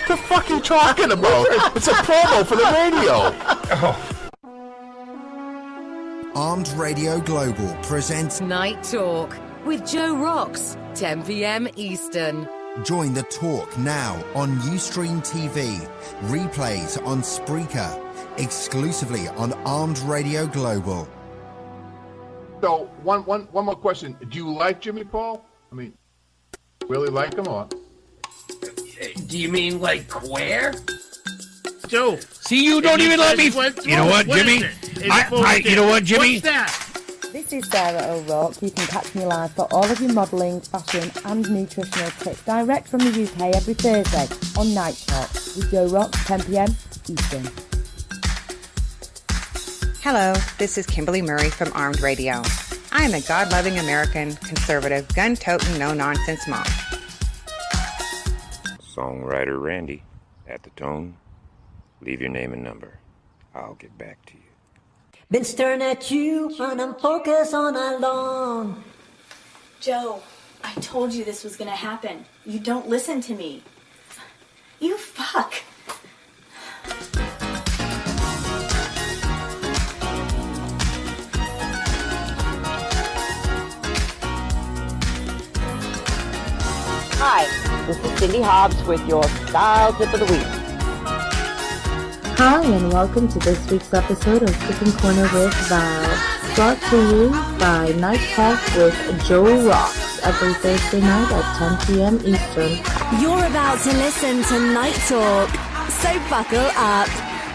The fuck are you talking about? It's a promo for the radio. Armed Radio Global presents Night Talk with Joe ROXX, 10 p.m. Eastern. Join the talk now on Ustream TV, replays on Spreaker, exclusively on Armed Radio Global. So one more question. Do you like Jimmy Paul? I mean, really like him or? Do you mean like where? Joe. See, you don't even let me. You know what, Jimmy? You know what, Jimmy? What's that? This is Sarah O'Rourke. You can catch me live for all of your modelling, fashion and nutritional tips direct from the UK every Thursday on Night Talk with Joe ROXX, 10 p.m. Eastern. Hello, this is Kimberly Murray from Armed Radio. I am a God-loving American, conservative, gun-toting, no-nonsense mom. Songwriter Randy, at the tone, leave your name and number. I'll get back to you. Been staring at you and I'm focused all night long. Joe, I told you this was gonna happen. You don't listen to me. You fuck. Hi, this is Cindy Hobbs with your Style Tip of the Week. Hi, and welcome to this week's episode of Cooking Corner with Val, brought to you by Night Talk with Joe ROXX every Thursday night at 10 p.m. Eastern. You're about to listen to Night Talk, so buckle up.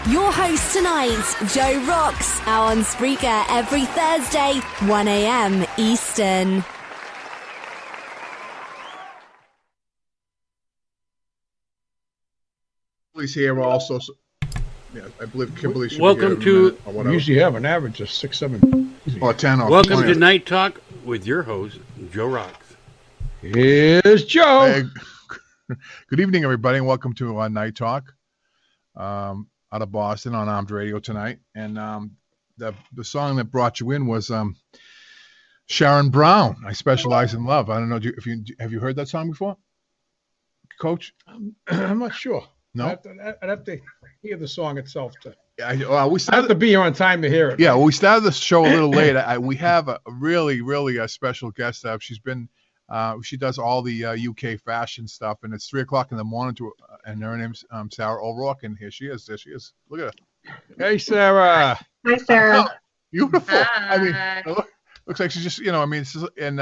Your host tonight, Joe ROXX, out on Spreaker every Thursday, 1 a.m. Eastern. Kimberly's here also. So, yeah, I believe Kimberly should Welcome be here to. We usually have an average of 6, 7, or 10. Or Welcome 20. to Night Talk with your host, Joe ROXX. Here's Joe. Hey, good evening, everybody, and welcome to Night Talk out of Boston on Armed Radio tonight. And the song that brought you in was Sharon Brown. I Specialize in Love. I don't know if you have you heard that song before, Coach? I'm not sure. No, I'd have to hear the song itself. We I have started to be here on time to hear it. Yeah, well, we started the show a little late. We have a really special guest up. She's been, she does all the UK fashion stuff, and it's 3 o'clock in the morning. And her name's Sarah O'Rourke, and here she is. There she is. Look at her. Hey, Sarah. Hi, Sarah. Oh, beautiful. Hi. I mean, looks like she's just, I mean, it's in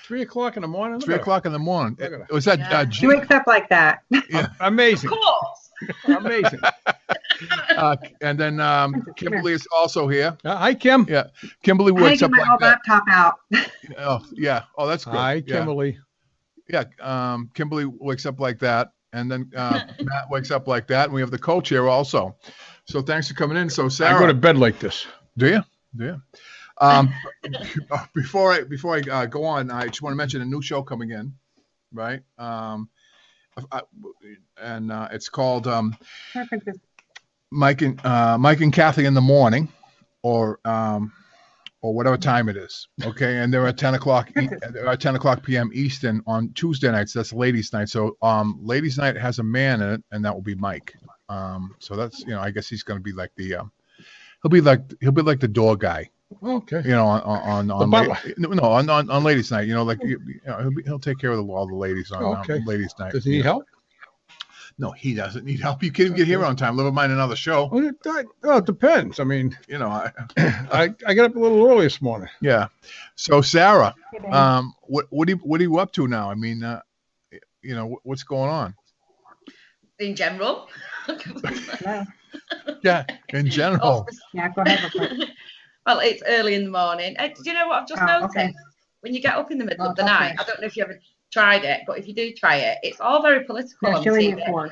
3 o'clock in the morning. 3 o'clock in the morning. Look at her. Was that? She wakes up like that. Yeah. Amazing. Of course. Amazing. And then Kimberly is also here. Hi, Kim. Yeah, Kimberly I wakes get up my like old that. laptop out. Oh, yeah. Oh, that's good. Hi, Yeah. Kimberly. Yeah, Kimberly wakes up like that, and then Matt wakes up like that, and we have the coach here also. So thanks for coming in. So Sarah, I go to bed like this. do you? Before I go on, I just want to mention a new show coming in, right? It's called Mike and Kathy in the morning, or whatever time it is. Okay, and they're at 10 o'clock. They're at 10 o'clock p.m. Eastern on Tuesday nights. That's ladies' night. So ladies' night has a man in it, and that will be Mike. So that's I guess he's going to be like the he'll be like the door guy. Okay. On ladies' night. He'll take care of all the ladies on ladies' night. Does he need help? No, he doesn't need help. You can't even get here on time. Never mind another show. Well, it depends. I mean, I got up a little early this morning. Yeah. So Sarah, what are you up to now? I mean, what's going on? In general. Yeah, in general. Yeah, go ahead. Well, it's early in the morning. Do you know what I've just noticed? Okay. When you get up in the middle of the night, I don't know if you ever tried it, but if you do try it, it's all very political on TV. What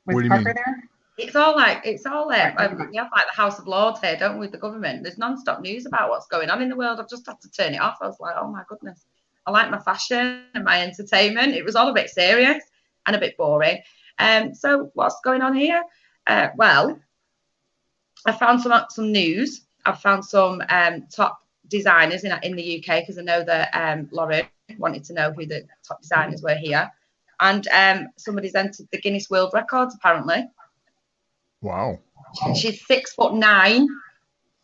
do you mean? There? It's all like you have like the House of Lords here, don't we, with the government? There's non-stop news about what's going on in the world. I've just had to turn it off. I was like, oh my goodness. I like my fashion and my entertainment. It was all a bit serious and a bit boring. So what's going on here? Well, I found some news. I've found some top designers in the UK, because I know that Lauren wanted to know who the top designers were here. And somebody's entered the Guinness World Records apparently. Wow. She's 6'9".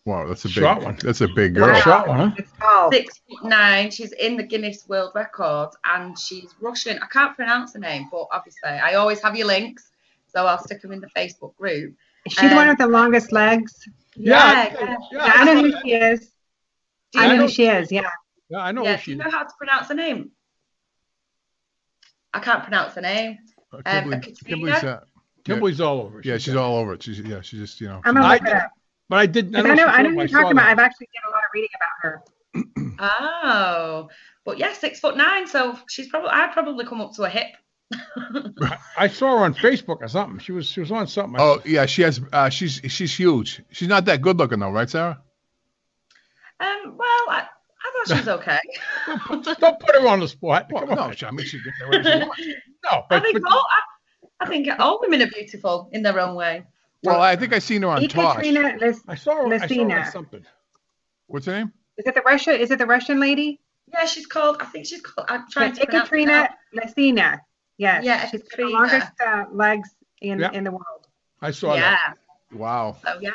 Wow, that's a big Short one. That's a big girl. Wow. Short one, huh? It's tall. 6'9". She's in the Guinness World Records, and she's Russian. I can't pronounce her name, but obviously I always have your links, so I'll stick them in the Facebook group. Is she the one with the longest legs? Yeah. I know who she is. I know who she is. Yeah. Yeah, I know Yeah, who do she you is. know how to pronounce her name? I can't pronounce her name. Kimberly's all over. Yeah, she's all over it. She's just, you know. I'm gonna look it up. But I did. I know who you're talking about. I've actually done a lot of reading about her. Oh, but yeah, 6'9". So I'd probably come up to a hip. I saw her on Facebook or something. She was on something. Oh yeah, she has. She's huge. She's not that good looking though, right, Sarah? Well, I thought she was okay. Don't put her on the spot. Well, Come no, on. I mean she gets whatever she wants. No, but, I think all women are beautiful in their own way. Well, I think I seen her on Tosh. I saw her on something. What's her name? Is it the Russian lady? Yeah, she's called. I think she's called. I'm trying to pronounce Ekaterina Lesina. Yes. Yeah, she's got the longest legs in the world. I saw that. Wow. So yeah.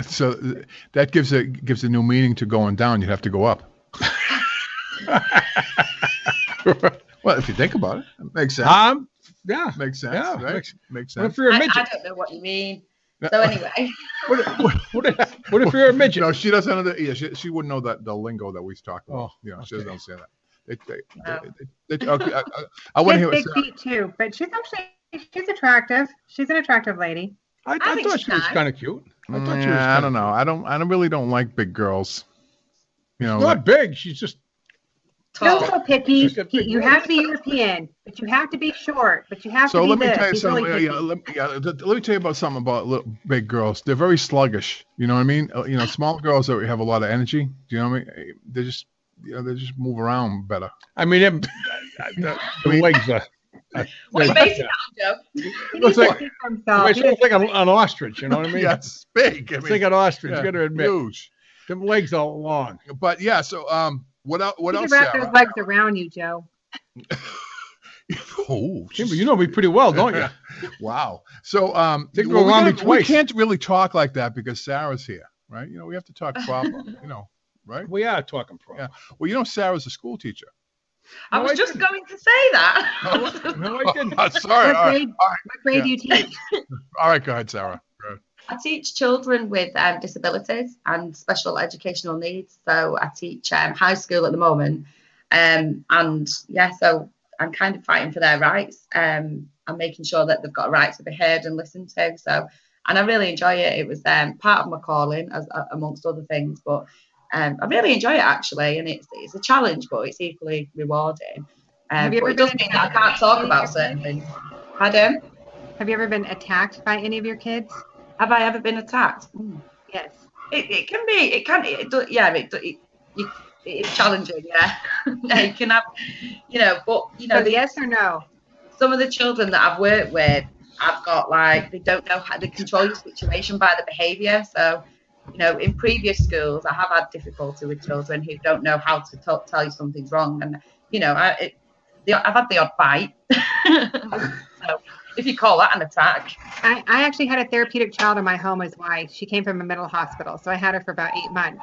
So that gives a new meaning to going down. You have to go up. Well, if you think about it, it makes sense. Yeah, makes sense. Yeah, right? Makes sense. What if you're a midget? I don't know what you mean. So anyway. What if you're a midget? No, she doesn't know that. Yeah, she wouldn't know that the lingo that we talk about. Oh, yeah, okay. she doesn't say that. Okay, I want to hear big what feet too, but she's attractive. She's an attractive lady. I thought she was kind of cute. I thought she was. I don't know. I really don't like big girls. You know, she's not big. She's just. Don't so picky. You have to be European, but you have to be short, but you have to be let me this. tell you He's something. really Let me tell you about something about little, big girls. They're very sluggish. You know what I mean? Small girls that have a lot of energy. Do you know what I mean? They just move around better. I mean, the legs are. What are you basing that on, Joe? It looks like an ostrich. You know what I mean? Yeah, it's big. It's like an ostrich. You got to admit, huge. Them legs are long. But yeah, so what else? You can wrap those legs around you, Joe. Oh, Kimber, you know me pretty well, don't you? Wow. So we can't really talk like that because Sarah's here, right? We have to talk proper. Right? We are talking proper. Yeah. Well, Sarah's a school teacher. I was just going to say that. No, I didn't. Sorry. What grade do you teach? All right, go ahead, Sarah. Go ahead. I teach children with disabilities and special educational needs. So I teach high school at the moment. And yeah, so I'm kind of fighting for their rights. I'm making sure that they've got a right to be heard and listened to. So, and I really enjoy it. It was part of my calling, amongst other things. But I really enjoy it, actually. And it's a challenge, but it's equally rewarding. But it does mean that I can't talk about certain things. Pardon? Have you ever been attacked by any of your kids? Have I ever been attacked? Yes. It can be. It's challenging. Yeah. You can have, but So yes or no? Some of the children that I've worked with, I've got they don't know how to control your situation by the behaviour. So, in previous schools, I have had difficulty with children who don't know how to tell you something's wrong, and I've had the odd bite. So, if you call that an attack. I actually had a therapeutic child in my home as why she came from a mental hospital. So I had her for about 8 months.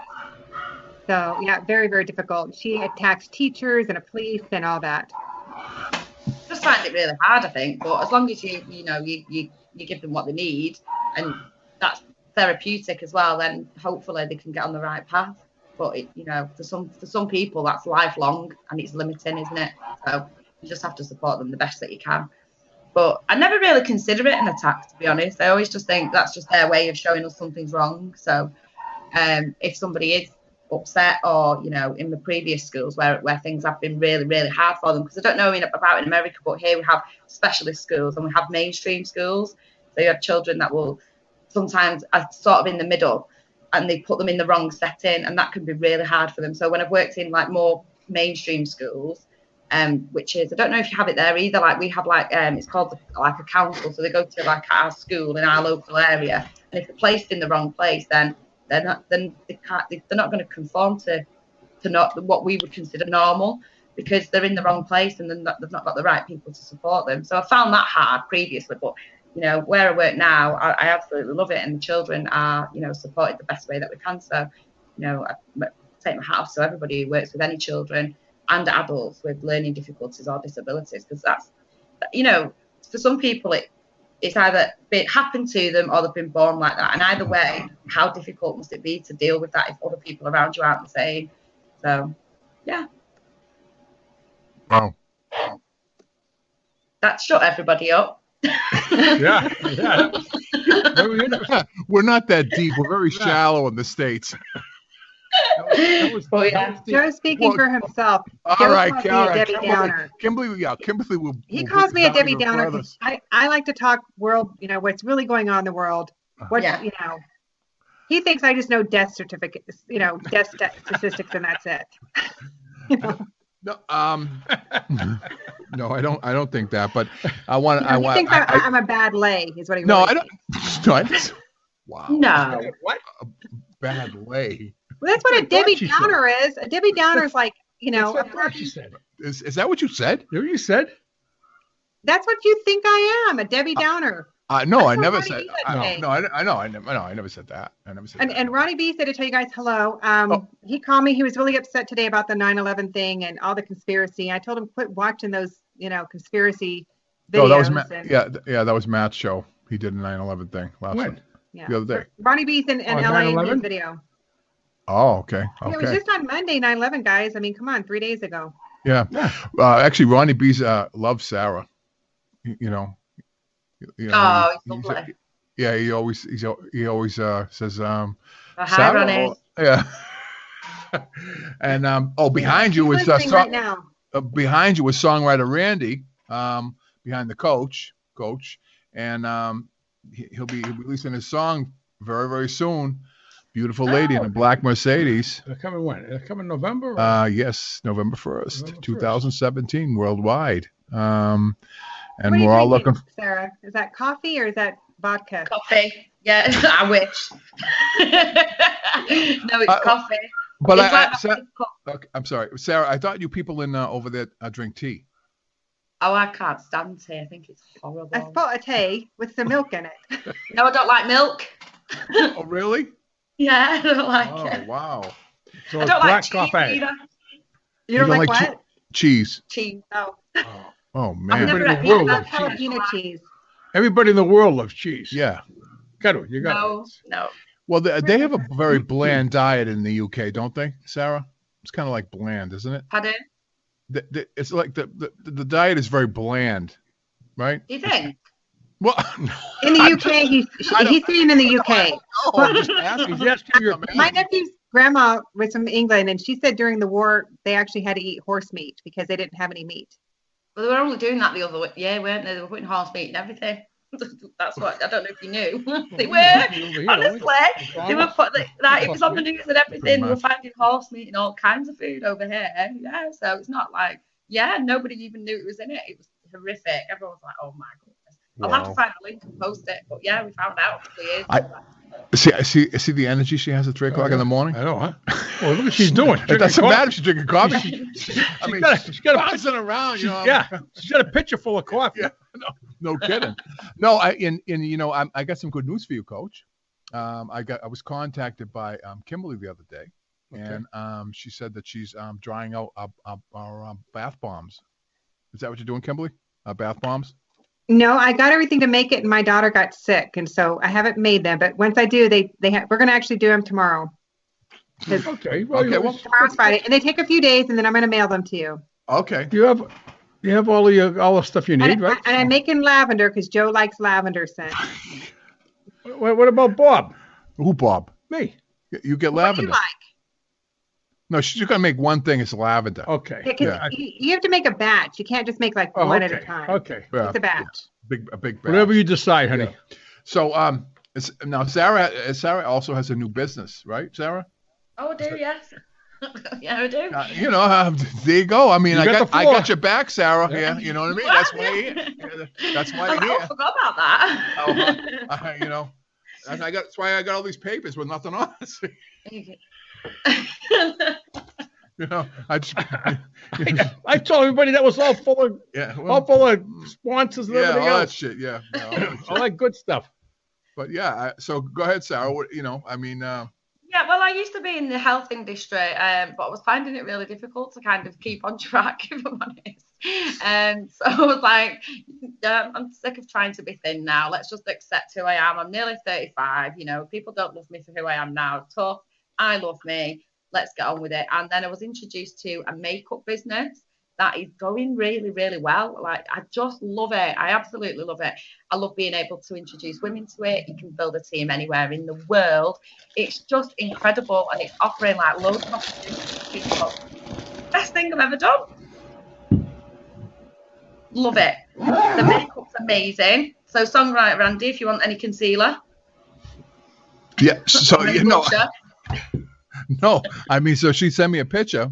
So yeah, very, very difficult. She attacks teachers and the police and all that. Just find it really hard, I think. But as long as you give them what they need, and that's therapeutic as well, then hopefully they can get on the right path. But for some people that's lifelong and it's limiting, isn't it? So you just have to support them the best that you can. But I never really consider it an attack, to be honest. I always just think that's just their way of showing us something's wrong. So if somebody is upset or, in the previous schools where things have been really, really hard for them, because I don't know about in America, but here we have specialist schools and we have mainstream schools. So you have children that will sometimes are sort of in the middle and they put them in the wrong setting, and that can be really hard for them. So when I've worked in more mainstream schools, which is, I don't know if you have it there either. We have it's called a council. So they go to our school in our local area, and if they're placed in the wrong place, then they're not going to conform to not what we would consider normal. because they're in the wrong place and they've not got the right people to support them. So I found that hard previously, but where I work now, I absolutely love it, and the children are, supported the best way that we can. So, I take my hat off to everybody who works with any children and adults with learning difficulties or disabilities, because that's, for some people it's either happened to them or they've been born like that, and either way, how difficult must it be to deal with that if other people around you aren't the same? So, yeah. Wow. That shut everybody up. Yeah. We're not that deep. We're very shallow in the States. Joe's speaking for himself. All right, Debbie Downer. Kimberly will. He calls me a Debbie Downer because I like to talk world, what's really going on in the world. He thinks I just know death certificates, death statistics, and that's it. No, no, I don't think that. But I want. He thinks I'm a bad lay, is what he. No, really I don't. No, wow. No. What? A bad lay. Well, that's what a Debbie Downer is. A Debbie Downer is like, That's what she said. Is that what you said? What you said? That's what you think I am, a Debbie Downer. No, I never said. No, I know. I never said that. I never said that. And Ronnie B said to tell you guys hello. He called me. He was really upset today about the 9/11 thing and all the conspiracy. I told him quit watching those, conspiracy videos. Oh, that was that was Matt's show. He did a 9/11 thing last week. Yeah. The other day. Ronnie B's in LA in his video. Oh, okay. Yeah, it was just on Monday, 9/11, guys. I mean, come on, 3 days ago. Yeah. Actually, Ronnie B's loves Sarah. He's lovely. Yeah, he always says hi, Ronnie. Yeah. And behind you was behind you was songwriter Randy, behind the coach, and he'll be releasing his song very, very soon. Beautiful lady in a black Mercedes. They're coming when? They're coming November? Yes, November 1st, 2017, worldwide. And what we're all looking. Sarah, is that coffee or is that vodka? Coffee. Yeah, I wish. No, it's coffee. But I'm sorry, Sarah. I thought you people in over there drink tea. Oh, I can't stand tea. I think it's horrible. I spot a tea with some milk in it. No, I don't like milk. Oh, really? Yeah, I don't like it. Oh, wow. So I don't like cheese coffee. either. You don't like what? Cheese. Cheese. Oh. Oh man. Everybody in the world loves cheese. Everybody in the world loves cheese. Yeah. You got it. No. Well, they have a very bland diet in the UK, don't they, Sarah? It's kind of like bland, isn't it? Pardon? It's like the diet is very bland, right? Do you think? Well, in the UK, he's saying in the UK. I'm just asking. My nephew's grandma was from England, and she said during the war they actually had to eat horse meat because they didn't have any meat. Well, they were only doing that the other way, weren't they? They were putting horse meat and everything. That's what I don't know if you knew. They were honestly. They were it was on the news and everything. They were finding horse meat and all kinds of food over here. Yeah, so it's not like nobody even knew it was in it. It was horrific. Everyone was like, "Oh my goodness." I'll have to find a link and post it. But yeah, we found out for years. I see the energy she has at 3 o'clock in the morning. I know, huh? Well, look what she's doing. It doesn't matter if she's drinking coffee. She's got bouncing around. She's got a pitcher full of coffee. Yeah, no kidding. No, I got some good news for you, Coach. I was contacted by Kimberly the other day, and she said that she's drying out our bath bombs. Is that what you're doing, Kimberly? Bath bombs? No, I got everything to make it, and my daughter got sick, and so I haven't made them. But once I do, we're going to actually do them tomorrow. Okay. Well, tomorrow's Friday, and they take a few days, and then I'm going to mail them to you. Okay. You have all the stuff you need, right? And I'm making lavender because Joe likes lavender scent. What about Bob? Who, Bob? Me. You get lavender. What do you like? No, she's going to make one thing. It's lavender. Okay. Yeah, you have to make a batch. You can't just make one at a time. Okay. It's a batch. A big batch. Whatever you decide, honey. Yeah. So now Sarah also has a new business, right, Sarah? Oh, I do, yes. Yeah, I do. There you go. I mean, I got your back, Sarah. Yeah, you know what I mean. That's why you're here. That's why you're here. I forgot about that. That's why I got all these papers with nothing on it. You know, I told everybody that was all full of all full of sponsors and everything all else. that shit. Yeah, all that good stuff. But yeah, so go ahead, Sarah. You know, I mean. Yeah, well, I used to be in the health industry, but I was finding it really difficult to kind of keep on track, if I'm honest. So I was like, I'm sick of trying to be thin now. Let's just accept who I am. I'm nearly 35. You know, people don't love me for who I am now. Tough. I love me. Let's get on with it. And then I was introduced to a makeup business that is going really, really well. Like, I just love it. I absolutely love it. I love being able to introduce women to it. You can build a team anywhere in the world. It's just incredible, and it's offering like loads of opportunities to people. Best thing I've ever done. Love it. The makeup's amazing. So, songwriter Randy, if you want any concealer. Yeah. So you know. No, I mean, so she sent me a picture.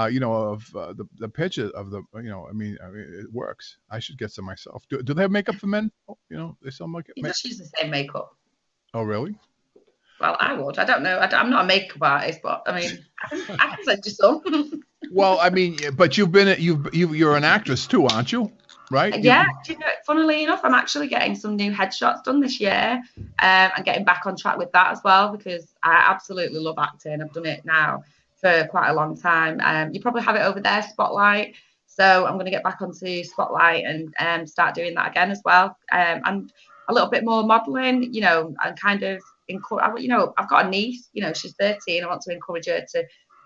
You know, of the picture of the, you know, I mean, it works. I should get some myself. Do they have makeup for men? Oh, you know, they sell makeup. You just use the same makeup. Oh, really? Well, I would. I don't know. I'm not a makeup artist, but I mean, I can send you some. Well, I mean, but you're an actress too, aren't you? Right? Yeah. You know, funnily enough, I'm actually getting some new headshots done this year, and getting back on track with that as well, because I absolutely love acting. I've done it now for quite a long time. You probably have it over there, Spotlight. So I'm going to get back onto Spotlight and start doing that again as well. And a little bit more modelling, you know, and kind of encourage. You know, I've got a niece. You know, she's 13. I want to encourage her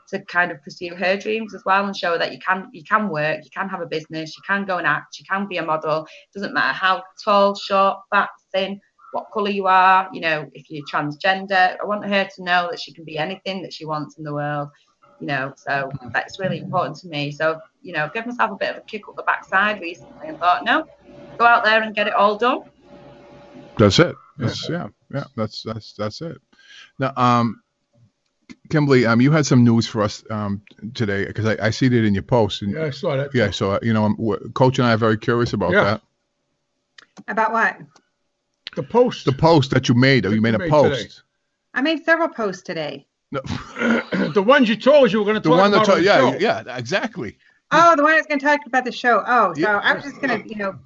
to kind of pursue her dreams as well, and show her that you can work, you can have a business, you can go and act, you can be a model. It doesn't matter how tall, short, fat, thin, what colour you are. You know, if you're transgender, I want her to know that she can be anything that she wants in the world. You know, so that's really important to me. So, you know, give myself a bit of a kick up the backside recently and thought, no, go out there and get it all done. That's it. That's that's it. Now, Kimberly, you had some news for us today, because I see that in your post. And, yeah, I saw that. Yeah, so you know, Coach and I are very curious about that. About what? The post. The post that you made. You made a post. Today. I made several posts today. No. The ones you told us you were going to talk about. On the show. Yeah, exactly. Oh, the one I was going to talk about the show. Oh, so I was just going to, you know,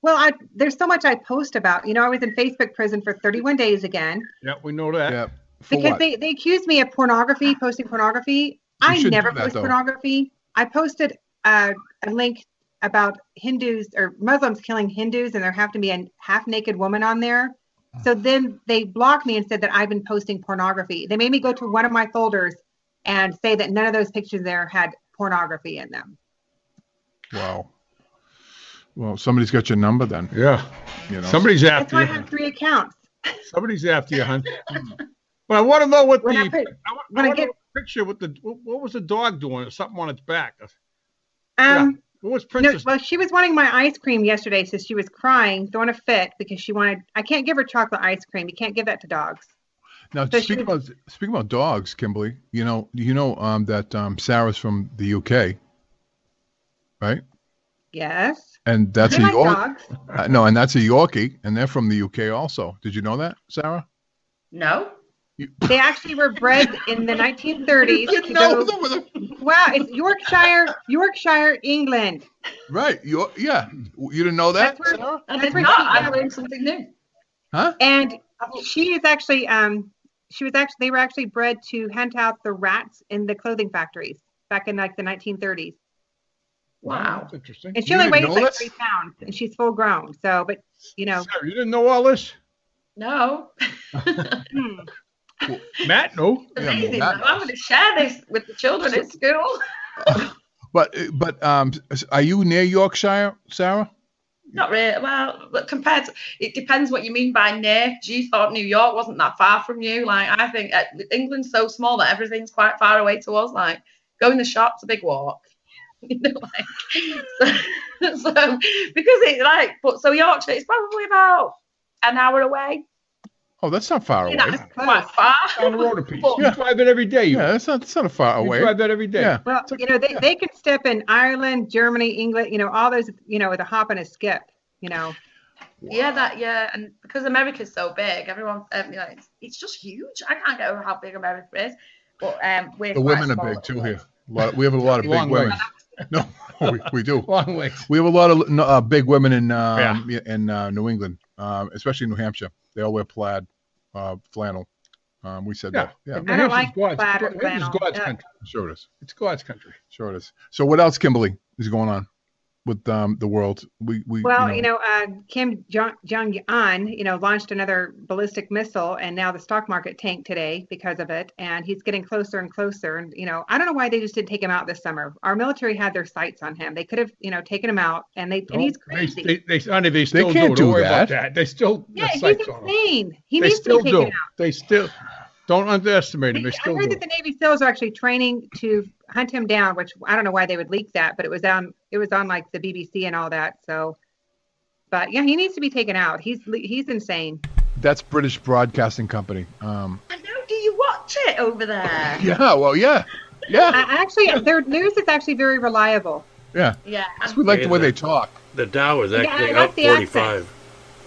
well, there's so much I post about. You know, I was in Facebook prison for 31 days again. Yeah, we know that. Yeah. Because they accused me of pornography, posting pornography. I never post pornography. I posted a link about Hindus or Muslims killing Hindus, and there have to be a half-naked woman on there. So then they blocked me and said that I've been posting pornography. They made me go to one of my folders and say that none of those pictures there had pornography in them. Wow. Well, somebody's got your number then. Yeah. You know. Somebody's after you. That's why I have 3 accounts. Somebody's after you, hon. But I want to know what I want a picture with what was the dog doing? Something on its back. What was Princess? No, well, she was wanting my ice cream yesterday, so she was crying, throwing a fit because she wanted. I can't give her chocolate ice cream. You can't give that to dogs. Now, so speaking about dogs, Kimberly, you know that Sarah's from the UK, right? Yes. And that's a Yorkie. No, and that's a Yorkie, and they're from the UK also. Did you know that, Sarah? No. They actually were bred in the 1930s. Wow, it's Yorkshire, England. Right. You didn't know that? I learned something new. Huh? And she is actually, they were actually bred to hunt out the rats in the clothing factories back in like the 1930s. Wow. That's interesting. And she only weighs like 3 pounds, and she's full grown. So, but you know. Sarah, you didn't know all this? No. Well, Matt, no. Amazing. Yeah, I'm going to share this with the children at school. But are you near Yorkshire, Sarah? Not really. Well, but it depends what you mean by near. You thought New York wasn't that far from you. Like, I think England's so small that everything's quite far away to us. Like, going to the shop's a big walk. You know, like, so because it's like, so Yorkshire is probably about an hour away. Oh, that's not far away. That's quite far. On the road a piece. You drive it every day. Yeah, that's not a far away. You drive that every day. Yeah. Well, you know, they can step in Ireland, Germany, England, you know, all those, you know, with a hop and a skip, you know. Wow. Yeah, and because America's so big, everyone, you know, it's just huge. I can't get over how big America is. But the women are big too here. We have a lot of big women. No, we do. Long ways. We have a lot of big women in New England, especially New Hampshire. They all wear plaid, flannel. We said that. Yeah. I don't like plaid or flannel. It's God's country. Sure it is. It's God's country. Sure it is. So what else, Kimberly, is going on with the world? Kim Jong-un, launched another ballistic missile, and now the stock market tanked today because of it, and he's getting closer and closer. And I don't know why they just didn't take him out this summer. Our military had their sights on him. They could have, taken him out, and he's crazy. They still can't do that. They still he's insane. He needs to be taken out. They still don't underestimate him. I heard that the Navy SEALs are actually training to hunt him down, which I don't know why they would leak that, but it was on like the BBC and all that. So, but yeah, he needs to be taken out. He's insane. That's British Broadcasting Company. I know. Do you watch it over there? Yeah. Well, yeah. Actually, their news is actually very reliable. Yeah. Yeah. We like the way they talk. The Dow is actually up 45.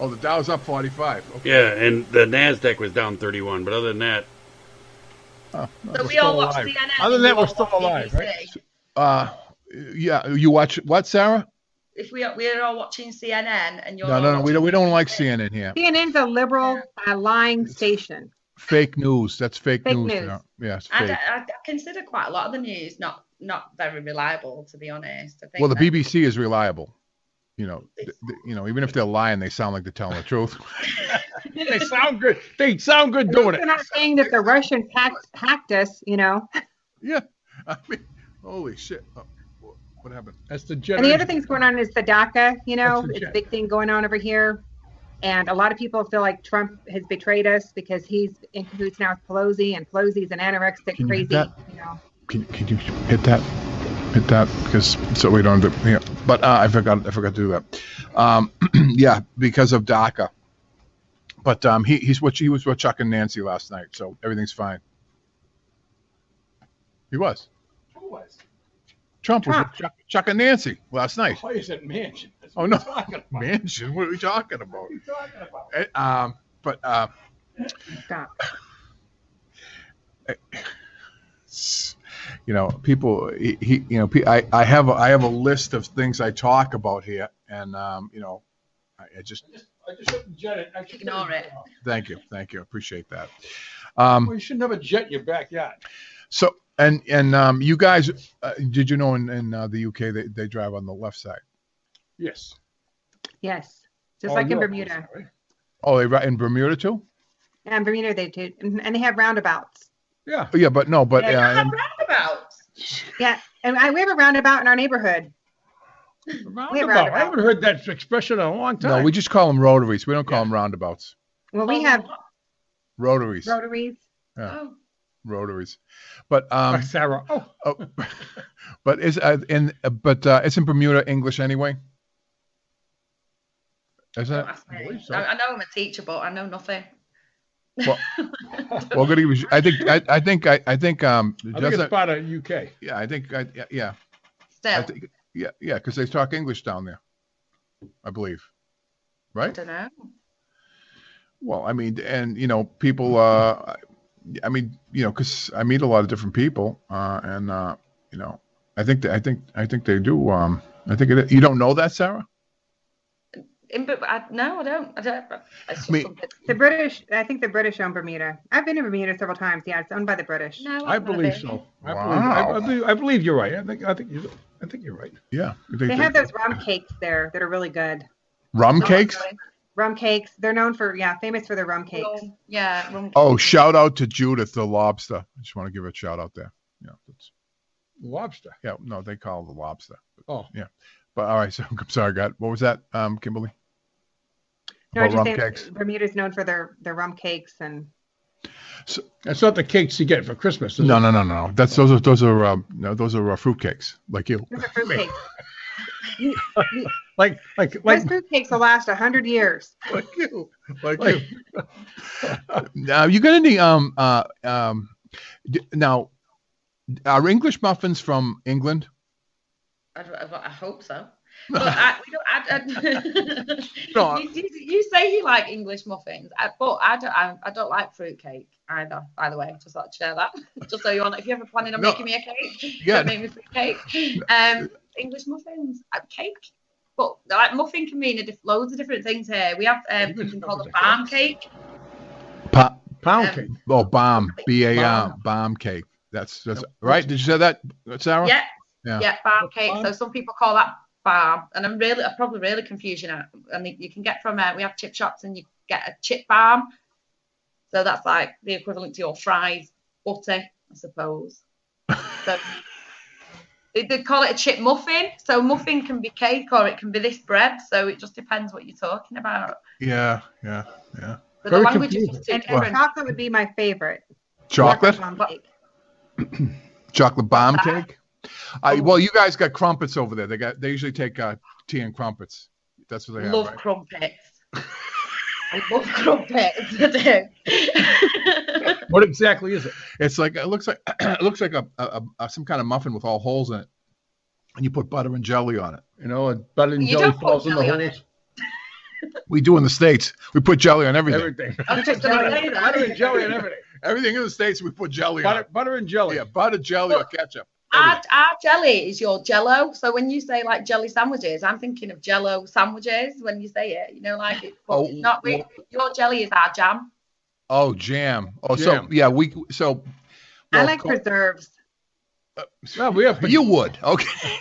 Oh, the Dow's up 45. Okay. Yeah, and the NASDAQ was down 31. But other than that. So we all watch CNN. Other than that, we're still alive, right? Yeah. You watch what, Sarah? If we're all watching CNN and you're No, we don't like CNN here. CNN's a liberal lying station. Fake news. That's fake news. Yeah, it's fake. I consider quite a lot of the news not very reliable, to be honest. I think the BBC is reliable. Even if they're lying, they sound like they're telling the truth. They sound good. They sound good doing it. They're not saying that the Russians hacked us, Yeah. I mean, holy shit. Oh, what happened? That's the And the other thing's going on is the DACA, it's a big thing going on over here. And a lot of people feel like Trump has betrayed us because he's in cahoots now with Pelosi, and Pelosi's an anorexic crazy, Can you hit that? Hit that, because so we don't do. Yeah, but I forgot to do that. Yeah, because of DACA. But he was with Chuck and Nancy last night, so everything's fine. He was. Who was? Trump was with Chuck and Nancy last night. Oh, you said mansion. Oh no, mansion. What are we talking about? What are you talking about? Stop. People. I have a list of things I talk about here, and I just shouldn't jet it. Ignore it. Thank you. I appreciate that. You shouldn't have a jet in your backyard. So and you guys, did you know in the UK they drive on the left side? Yes. Yes. Just like in Bermuda. Oh, they ride in Bermuda too? Yeah, in Bermuda they do, and they have roundabouts. Yeah. Yeah, but no, but they have roundabouts. Yeah, and we have a roundabout in our neighborhood. Roundabout. I haven't heard that expression in a long time. No, we just call them rotaries. We don't call them roundabouts. Well, we have rotaries. Rotaries. Yeah. Oh. Rotaries, but Sarah. Oh. But it's in Bermuda English anyway. Is it? So. I know I'm a teacher, but I know nothing. Well, I think it's part of UK. Yeah, I think yeah. Still. Yeah, because they talk English down there, I believe, right? I don't know. Well, I mean, and people. I mean, because I meet a lot of different people, and I think they do. I think you don't know that, Sarah. No, I don't. The British. I think the British own Bermuda. I've been to Bermuda several times. Yeah, it's owned by the British. No, I believe so. Wow. I believe you're right. I think you're right. Yeah. They have those rum cakes there that are really good. Rum cakes. Rum cakes. They're known for famous for their rum cakes. Yeah. Rum cakes. Oh, shout out to Judith the lobster. I just want to give a shout out there. Yeah. Lobster. Yeah. No, they call it the lobster. Oh. Yeah. But all right. So I'm sorry, God. What was that, Kimberly? No, I just think Bermuda's known for their rum cakes, and so that's not the cakes you get for Christmas. No. Those are fruit cakes, like you. Those are fruit cakes. like those fruit cakes will last 100 years. Like you. Now you got any now are English muffins from England? I hope so. But you say you like English muffins, but I don't like fruitcake either. By the way, just thought to share that. Just so you want, if you're ever planning on making me a cake, don't make me fruitcake. English muffins, cake, but like muffin can mean loads of different things here. We have something called a balm cake. Pound cake. Oh, balm, B-A-M, balm cake. That's right. Did you say that, Sarah? Yeah, balm cake. So some people call that balm, and I probably really confuse you now. I mean, you can get from we have chip shops, and you get a chip balm. So that's like the equivalent to your fries, butter, I suppose. So they call it a chip muffin. So muffin can be cake or it can be this bread. So it just depends what you're talking about. Yeah. But the language is just and chocolate would be my favorite. Chocolate? Chocolate bomb cake? Well, you guys got crumpets over there. They usually take tea and crumpets. That's what they have. Love crumpets. I love crumpets. What exactly is it? It's like it looks like a some kind of muffin with all holes in it, and you put butter and jelly on it. You know, and butter and jelly falls in the holes. We do in the States. We put jelly on everything. Butter and jelly on everything. Everything in the States, we put jelly on. Butter and jelly. Yeah, butter, jelly, or ketchup. Our jelly is your Jello. So when you say like jelly sandwiches, I'm thinking of Jello sandwiches when you say it. You know, like it's not. Your jelly is our jam. Oh, jam. Oh, jam. So yeah, I like preserves. Well, we have. You would, okay.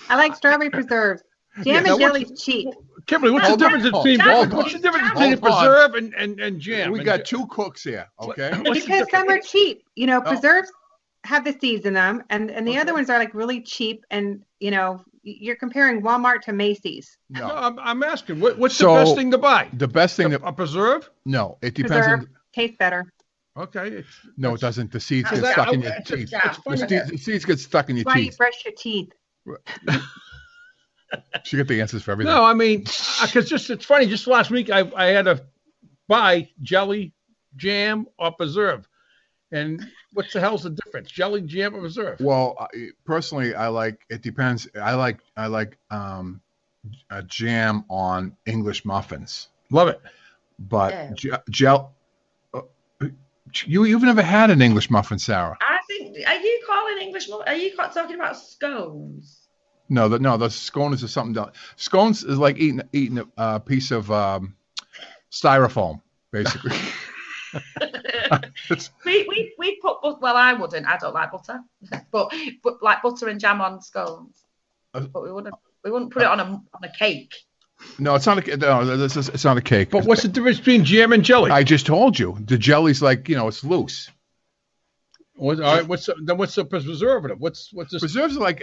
I like strawberry preserves. Jam and jelly's cheap. Kimberly, what's the difference between a preserve and jam? We got two cooks here, okay? Because some are cheap. You know, preserves have the seeds in them, and the other ones are like really cheap. And you know, you're comparing Walmart to Macy's. No, I'm asking, what's the best thing to buy? The best thing a preserve? No, it depends. Tastes better. Okay. No, it doesn't. The seeds get stuck in your teeth. The seeds get stuck in your teeth. Why you brush your teeth? She get the answers for everything. No, I mean, because it's funny. Just last week, I had to buy jelly, jam, or preserve. And what the hell's the difference? Jelly, jam, or preserve? Well, personally, it depends. I like a jam on English muffins. Love it. But you've never had an English muffin, Sarah. I think. Are you calling English muffin? Are you talking about scones? No, the scones is something else. Scones is like eating a piece of styrofoam, basically. we put I wouldn't. I don't like butter, but like butter and jam on scones. But we wouldn't put it on a cake. No, it's not it's not a cake. But what's the difference between jam and jelly? I just told you. The jelly's like, it's loose. All right, what's the preservative? What's this? Preserves are like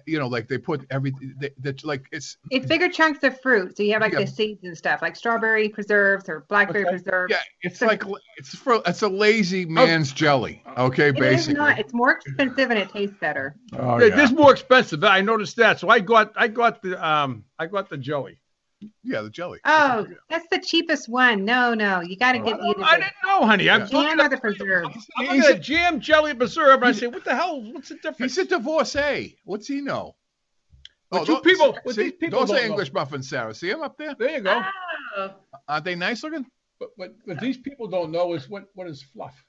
like they put everything. It's bigger chunks of fruit, so you have like the seeds and stuff, like strawberry preserves or blackberry preserves. Yeah, it's a lazy man's jelly. Okay, basically. It's not. It's more expensive and it tastes better. Oh, It is more expensive. I noticed that. So I got the jelly. Yeah, the jelly. Oh, that's the cheapest one. No, you got to get either. I didn't know, honey. I'm jam or the preserves. I'm looking at jam, jelly, preserve, and I say, what the hell? What's the difference? He's a divorcee. What's he know? Those people don't are English muffins, Sarah. See him up there? There you go. Oh. Aren't they nice looking? But these people don't know is what is fluff.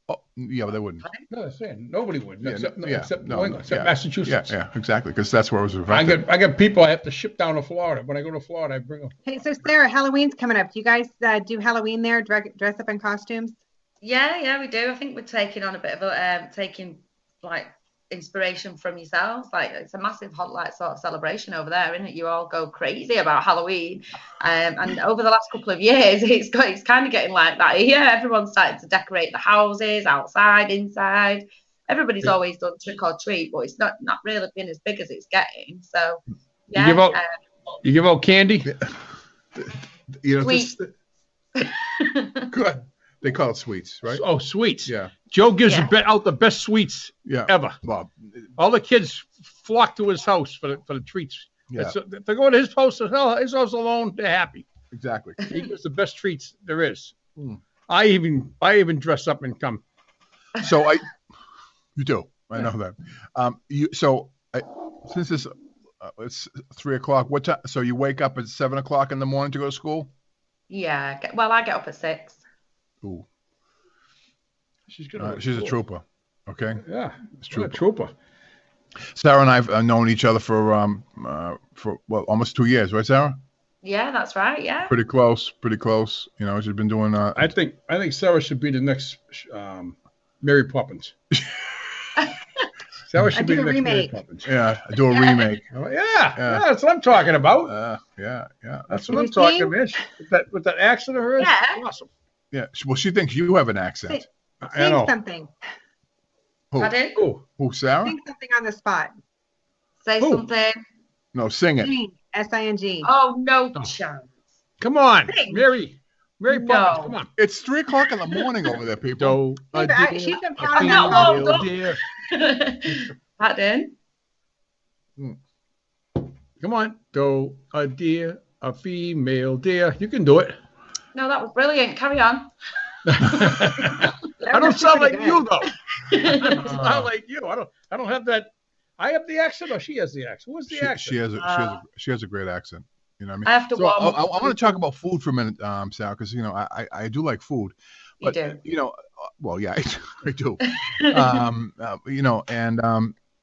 Oh, yeah, but they wouldn't. No, they're saying nobody would. Except Massachusetts. Yeah, exactly, because that's where it was invented. I got people I have to ship down to Florida. When I go to Florida, I bring them. Hey, so Sarah, Halloween's coming up. Do you guys do Halloween there? Dress up in costumes? Yeah, we do. I think we're taking on a bit of taking like inspiration from yourselves. Like it's a massive sort of celebration over there, isn't it? You all go crazy about Halloween, and over the last couple of years, it's kind of getting like that. Yeah, everyone's starting to decorate the houses outside, inside. Everybody's always done trick or treat, but it's not really been as big as it's getting. So yeah, you give out candy. Sweet. Good. They call it sweets, right? Oh, sweets. Yeah. Joe gives out the best sweets ever. Well, all the kids flock to his house for the treats. Yeah. If they go to his house, his house alone, they're happy. Exactly. He gives the best treats there is. I even dress up and come. So you do. I know that. Since this it's 3 o'clock. What time? So you wake up at 7 o'clock in the morning to go to school? Yeah. Well, I get up at 6. Ooh. She's a trooper. Okay. Yeah, it's a trooper. Sarah and I have known each other for almost 2 years, right, Sarah? Yeah, that's right. Yeah. Pretty close. You know, she's been doing. I think Sarah should be the next Mary Poppins. Sarah should be the next Mary Poppins. Yeah, do a remake. Yeah, that's what I'm talking about. Yeah. That's what I'm talking about. With that accent of hers, yeah. Awesome. Yeah, well, she thinks you have an accent. Sing something. Who, Sarah? Sing something on the spot. Say something. No, sing it. Sing. S-I-N-G. Oh, no chance. Come on, Sing. Mary Poppins, come on. It's 3 o'clock in the morning over there, people. She's been counting not warmed up. Pardon? Come on. Do a deer, a female deer. You can do it. No, that was brilliant. Carry on. I don't sound like you, though. I don't sound like you. I don't have that. I have the accent, or she has the accent. What's the accent? She has a great accent. You know what I mean? I have to warm up. I want to talk about food for a minute, Sarah, because, you know, I do like food. But, you do? You know, well, yeah, I do. You know, and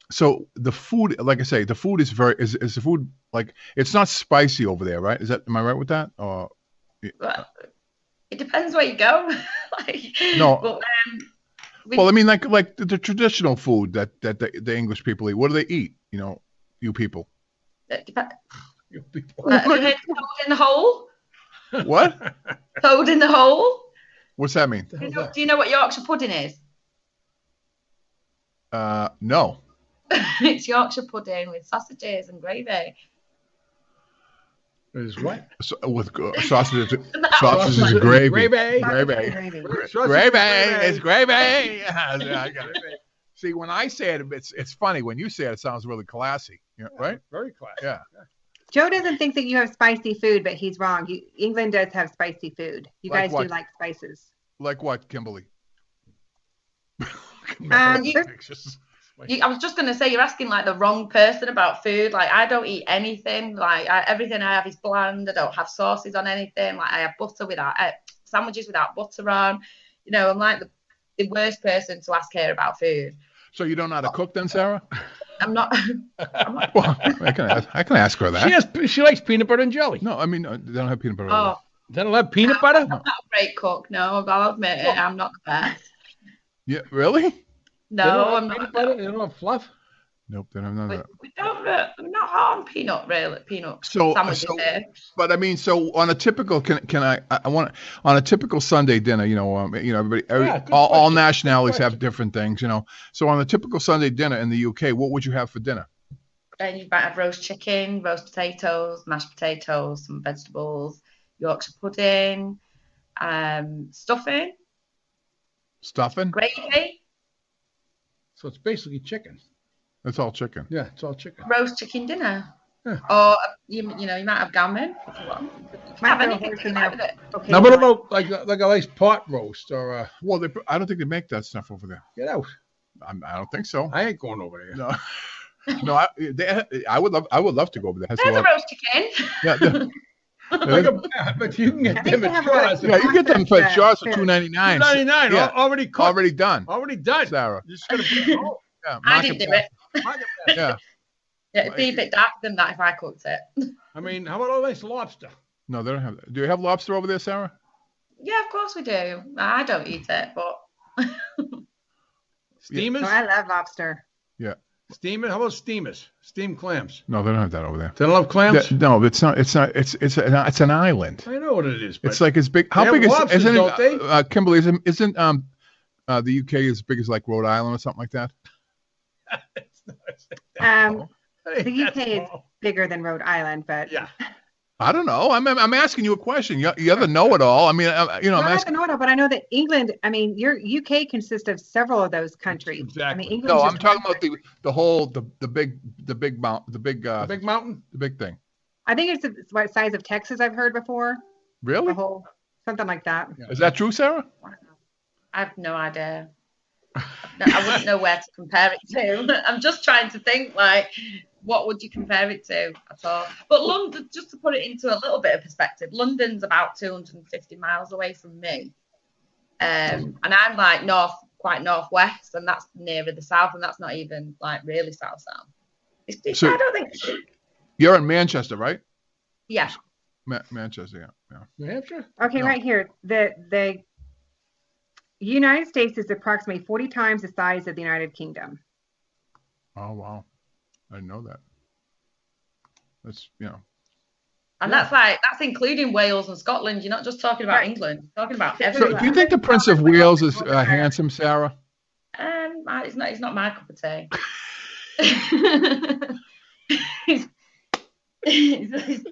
so the food, like I say, the food is is the food, like, it's not spicy over there, right? Am I right with that? Or it depends where you go. No. But, well, I mean, like the traditional food that the English people eat. What do they eat? You know, you people. You people. Toad in the hole. What? Toad in the hole. What's that mean? Do you know what Yorkshire pudding is? No. It's Yorkshire pudding with sausages and gravy. Is what? So, with sausages and gravy. Gravy. It's gravy. I got it. See, when I say it, it's funny. When you say it, it sounds really classy. Yeah, right? Very classy. Yeah. Joe doesn't think that you have spicy food, but he's wrong. England does have spicy food. You guys do like spices. Like what, Kimberly? I was just going to say, you're asking like the wrong person about food. Like, I don't eat anything. Like, everything I have is bland. I don't have sauces on anything. Like, I have butter without sandwiches without butter on. You know, I'm like the worst person to ask her about food. So you don't know how to cook then, Sarah? I'm not. Well, I can ask her that. She likes peanut butter and jelly. No, I mean, they don't have peanut butter. Oh, they don't have peanut butter? I'm not a great cook. No, I'll admit it. I'm not the best. Yeah, really? No, I'm not. Butter? They don't have fluff? Nope, they don't have none of that. We don't. I'm not on peanut sandwiches here. But I mean, so on a typical, I want on a typical Sunday dinner, you know, all nationalities have different things, you know. So on a typical Sunday dinner in the UK, what would you have for dinner? And you might have roast chicken, roast potatoes, mashed potatoes, some vegetables, Yorkshire pudding, stuffing. Stuffing? Gravy. So it's basically chicken. It's all chicken. Yeah, it's all chicken. Roast chicken dinner. Yeah. Or you might have gammon if you want. Have anything you like with it. Okay. Now, what about like a nice pot roast or? Well, I don't think they make that stuff over there. Get out. I don't think so. I ain't going over there. No. No, I would love to go over there. There's a roast chicken. Yeah. But you can get them at Shaw's. Yeah, you get them at Shaw's for $2.99. $2.99. Yeah. Already cooked. Already done. Sarah. You're just gonna bring it home. Yeah, I didn't do it. Yeah. Yeah, it'd be a bit darker than that if I cooked it. I mean, how about a nice lobster? No, they don't have that. Do you have lobster over there, Sarah? Yeah, of course we do. I don't eat it, but steamers? Oh, I love lobster. Yeah. Steamers? How about steamers? Steamed clams? No, they don't have that over there. They don't have clams? No, it's not. It's an island. I know what it is. But it's like as big. How big lobsters, isn't don't they? Kimberly, isn't the UK as big as like Rhode Island or something like that? The UK is bigger than Rhode Island, but yeah. I don't know. I'm asking you a question. You're the know-it-all. I mean, you know, I'm asking. Know-it-all, but I know that England. I mean, your UK consists of several of those countries. Exactly. I mean, England's I'm talking about the big mountain, the big mountain, the big thing. I think it's the size of Texas. I've heard before. Really? Something like that. Is that true, Sarah? I have no idea. I wouldn't know where to compare it to. I'm just trying to think, like, what would you compare it to at all? But London, just to put it into a little bit of perspective, London's about 250 miles away from me. And I'm like quite northwest, and that's nearer the south, and that's not even like really south. So I don't think you're in Manchester, right? Yeah. Manchester, yeah. New Hampshire? Okay, no. Right here. The United States is approximately 40 times the size of the United Kingdom. Oh, wow. I didn't know that. That's, And that's including Wales and Scotland. You're not just talking about England. You're talking about everywhere. So do you think the Prince of Wales is handsome, Sarah? It's not my cup of tea.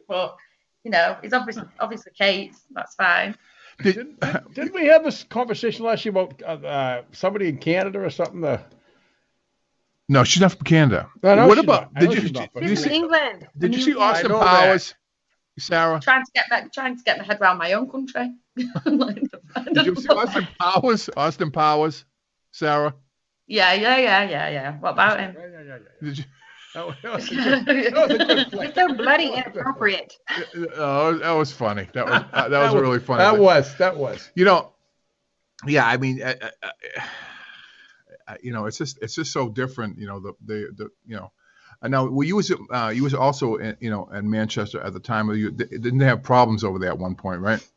But he's obviously Kate's. That's fine. Didn't we have this conversation last year about somebody in Canada or something? No, she's not from Canada. No, what about? She's from England. Did you see Austin Powers, Sarah? Trying to get my head around my own country. Did you see Austin Powers, Sarah? Yeah. What about him? Yeah. Did you? That was a good play. It's so bloody inappropriate. That was funny. That was really funny. That was. Yeah. I mean, it's just so different. I know you was also in Manchester at the time. Didn't they have problems over there at one point, right?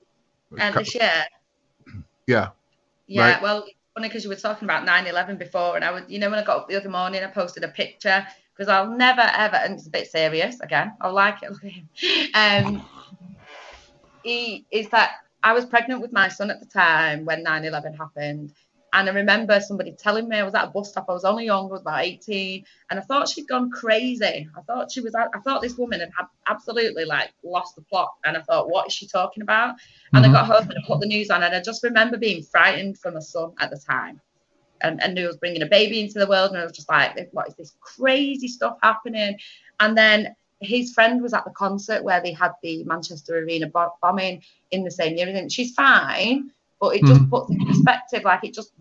And this year. Yeah. Yeah. Right? Well, funny because you were talking about 9/11 before, and I would, when I got up the other morning, I posted a picture because I'll never ever, and it's a bit serious again. I like it. Look at him. Is that I was pregnant with my son at the time when 9/11 happened. And I remember somebody telling me, I was at a bus stop, I was only young, I was about 18, and I thought she'd gone crazy. I thought this woman had absolutely lost the plot. And I thought, what is she talking about? And I got home and I put the news on, and I just remember being frightened for my son at the time. And he was bringing a baby into the world, and I was just like, what is this crazy stuff happening? And then his friend was at the concert where they had the Manchester Arena bombing in the same year, and she's fine. But it just puts in perspective, it just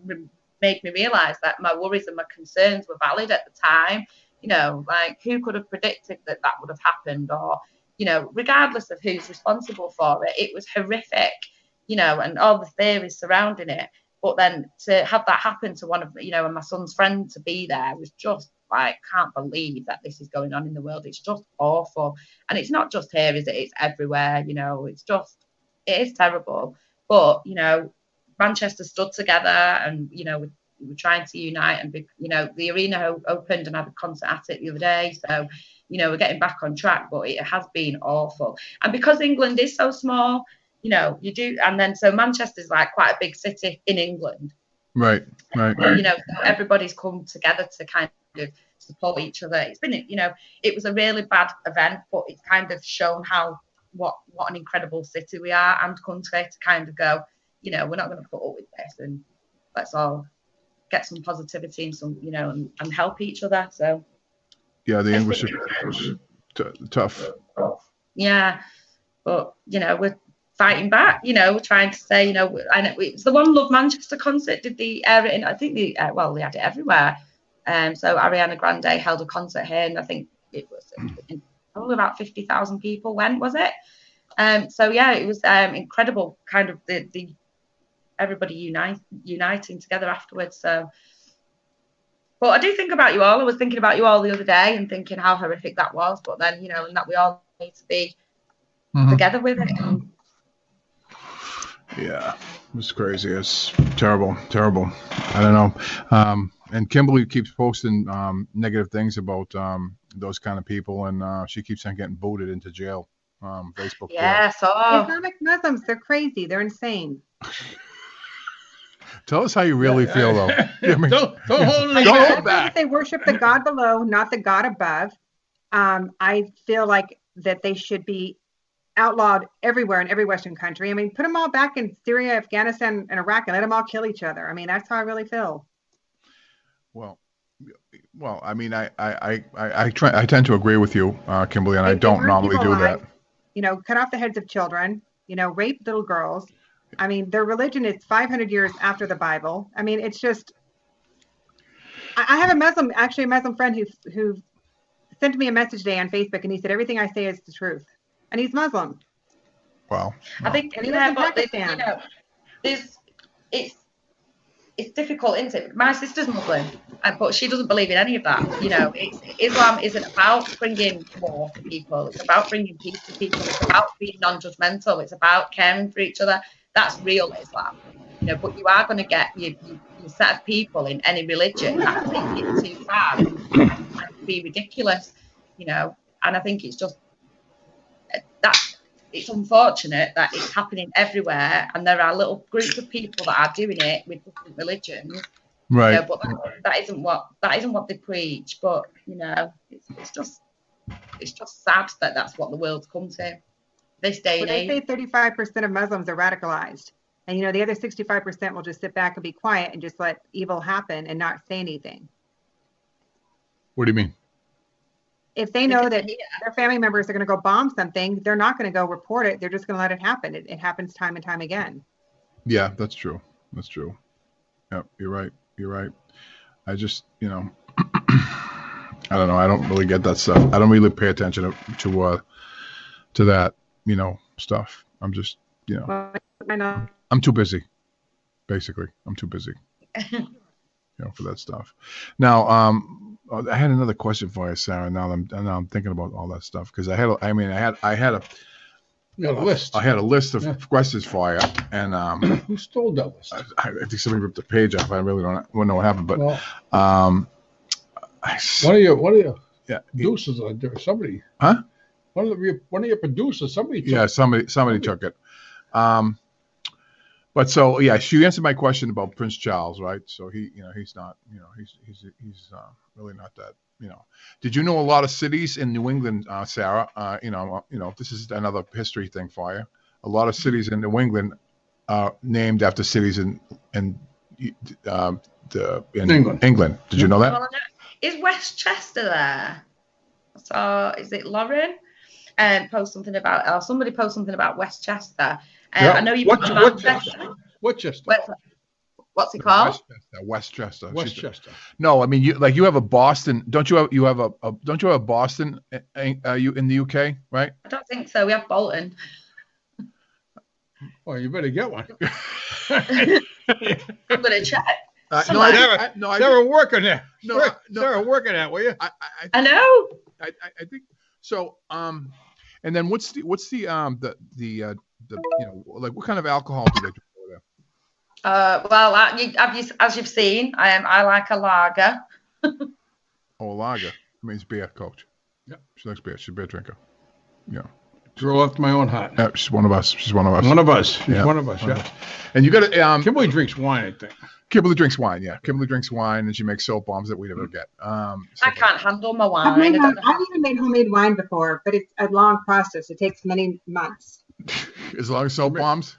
made me realise that my worries and my concerns were valid at the time. Who could have predicted that would have happened? Or, regardless of who's responsible for it, it was horrific, and all the theories surrounding it. But then to have that happen to one of, and my son's friend to be there was just can't believe that this is going on in the world. It's just awful. And it's not just here, is it? It's everywhere, it is terrible. But, Manchester stood together and, we were trying to unite and, the arena opened and had a concert at it the other day. So, we're getting back on track, but it has been awful. And because England is so small, you do. And then so Manchester's quite a big city in England. Right. So everybody's come together to kind of support each other. It's been, it was a really bad event, but it's kind of shown what an incredible city we are and country to kind of go, we're not going to put up with this, and let's all get some positivity and some, and help each other. So yeah, the English are tough. Yeah, but we're fighting back. We're trying to say, and it's the One Love Manchester concert. Did they air it in? I think they had it everywhere. So Ariana Grande held a concert here, and I think it was probably about 50,000 people went, was it? So yeah, it was incredible, kind of the everybody uniting together afterwards. So, but I do think about you all. I was thinking about you all the other day and thinking how horrific that was. But then, and that we all need to be together with it. Yeah, it was crazy. It's terrible. I don't know. And Kimberly keeps posting negative things about those kind of people, and she keeps on getting booted into jail. Facebook. Yeah, so Islamic Muslims, they're crazy. They're insane. Tell us how you really feel, though. Don't hold back. They worship the God below, not the God above. I feel like that they should be outlawed everywhere in every Western country. I mean, put them all back in Syria, Afghanistan, and Iraq, and let them all kill each other. I mean, that's how I really feel. Well, I mean, I tend to agree with you, Kimberly, and I don't normally do that. Cut off the heads of children. Rape little girls. I mean, their religion is 500 years after the Bible. I mean, it's just. I have a Muslim friend who sent me a message today on Facebook, and he said everything I say is the truth, and he's Muslim. Wow. I think it's difficult, isn't it? My sister's Muslim, but she doesn't believe in any of that. Islam isn't about bringing war to people. It's about bringing peace to people. It's about being non-judgmental. It's about caring for each other. That's real Islam. But you are going to get your set of people in any religion that take it too far and be ridiculous. And I think it's just that. It's unfortunate that it's happening everywhere, and there are little groups of people that are doing it with different religions. Right. But that isn't what they preach. But it's just sad that that's what the world's come to this day and age. They say 35% of Muslims are radicalized, and the other 65% will just sit back and be quiet and just let evil happen and not say anything. What do you mean? If they know that their family members are going to go bomb something, they're not going to go report it. They're just going to let it happen. It happens time and time again. Yeah, that's true. That's true. Yep, you're right. I just, I don't know. I don't really get that stuff. I don't really pay attention to that, stuff. I'm just, I know. I'm too busy. Basically, I'm too busy. For that stuff. Now, I had another question for you, Sarah. Now I'm thinking about all that stuff because I had a list. I had a list of questions for you, and who stole that list? I think somebody ripped the page off. I really don't know what happened, but one of your producers there, somebody. Huh? One of your producers, somebody. Somebody took it. But so she answered my question about Prince Charles, right? So he's not, he's really not that, Did you know a lot of cities in New England, Sarah? This is another history thing for you. A lot of cities in New England are named after cities in England. Did you know that? Well, is Westchester there? So is it Lauren? Somebody post something about Westchester. I know you. Westchester. What's it called? Westchester. No, I mean you have a Boston. Don't you have a Boston? You in the UK, right? I don't think so. We have Bolton. Well, you better get one. I'm gonna check. Sarah working there. Sarah working that, will you? I know. I think so. And then what's the what kind of alcohol do they drink over there? Well, as you've seen, I like a lager. A lager. It means beer, Coach. Yeah, she likes beer. She's a beer drinker. Yeah. Girl after my own heart. Yeah, she's one of us. She's one of us. One of us. She's one of us. Yeah. And you got to. Kimberly drinks wine, I think. Kimberly drinks wine. Yeah, Kimberly drinks wine, and she makes soap bombs that we never get. I can't handle my wine. I've even made homemade wine before, but it's a long process. It takes many months. As long as soap bombs.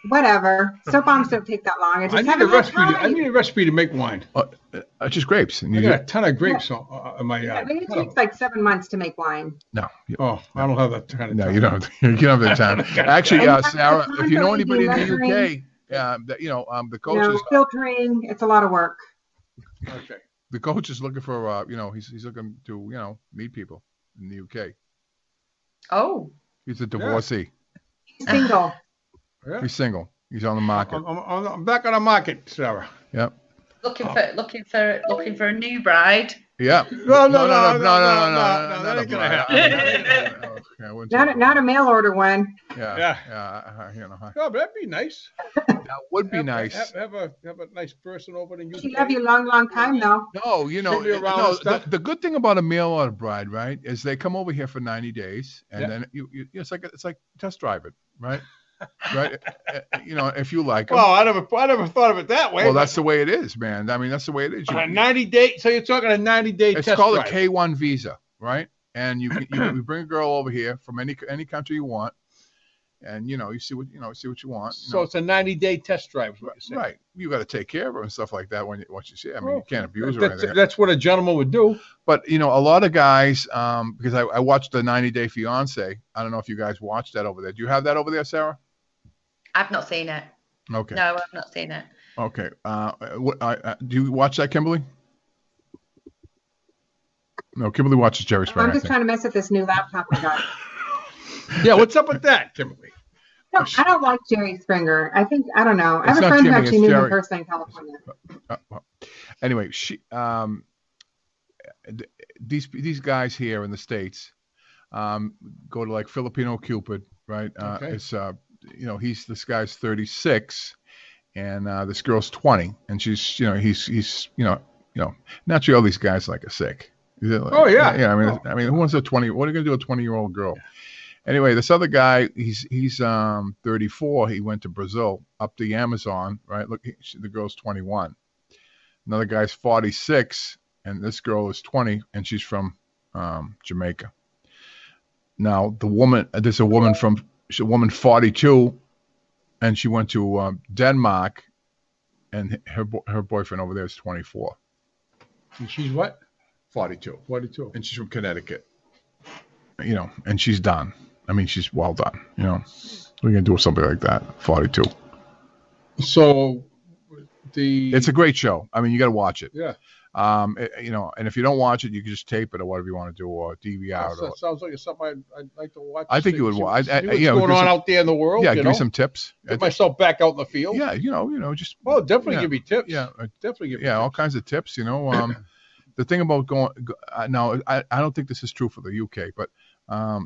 Whatever. Soap bombs don't take that long. I need a recipe to make wine. Just grapes. And I got a ton of grapes on my yard. It takes like 7 months to make wine. No. I don't have that kind of time. No, you don't. You don't have the time. Actually, Sarah, if you know anybody in the UK, the coach is filtering. It's a lot of work. Okay. The coach is looking for, he's looking to, meet people in the UK. Oh. He's a divorcee. He's single. Yeah. He's single. He's on the market. I'm back on the market, Sarah. Yep. Looking for a new bride. Yeah. No. That ain't gonna happen. Not a mail order one. Yeah. Oh, but that'd be nice. That would be nice. Have a nice person over in UK. She love you long time though. No, the good thing about a mail order bride, right, is they come over here for 90 days, and then it's like test drive it, right? Right, if you like them. Well, I never thought of it that way. Well, that's the way it is, man. I mean, that's the way it is. A 90-day. So you're talking a 90-day test drive. It's called a K1 visa, right? And you bring a girl over here from any country you want, and you see what you want. So it's a 90-day test drive, is what you're saying. Right. You got to take care of her and stuff like that once you see it. I mean, you can't abuse her or anything. That's what a gentleman would do. But a lot of guys, because I watched the 90-Day Fiance. I don't know if you guys watched that over there. Do you have that over there, Sarah? I've not seen it. Okay. No, I've not seen it. Okay. Do you watch that, Kimberly? No, Kimberly watches Jerry Springer. I'm just trying to mess with this new laptop I got. Yeah, what's up with that, Kimberly? No, I don't like Jerry Springer. I don't know. I have a friend who actually knew him personally in California. Well, anyway, these guys here in the States go to like Filipino Cupid, right? Okay. It's this guy's 36 and this girl's 20, and she's he's naturally all these guys like are sick. Oh yeah. Yeah, I mean who wants a 20? What are you gonna do with a 20-year-old girl? Anyway, this other guy, he's 34. He went to Brazil, up the Amazon, right? Look, the girl's 21. Another guy's 46, and this girl is 20, and she's from Jamaica. Now, there's a woman 42, and she went to Denmark, and her boyfriend over there is 24. And she's what? 42. 42. And she's from Connecticut. And she's done. I mean, she's well done. What are you gonna do with somebody like that? 42. So it's a great show. I mean, you got to watch it. Yeah. And if you don't watch it, you can just tape it or whatever you want to do, or DVR. That sounds like it's something I'd like to watch. I think you would watch. What's going on out there in the world? Yeah, give me some tips. Get myself back out in the field. Yeah, just. Oh, definitely give me tips. Yeah, definitely give me all kinds of tips. The thing about now, I don't think this is true for the UK, but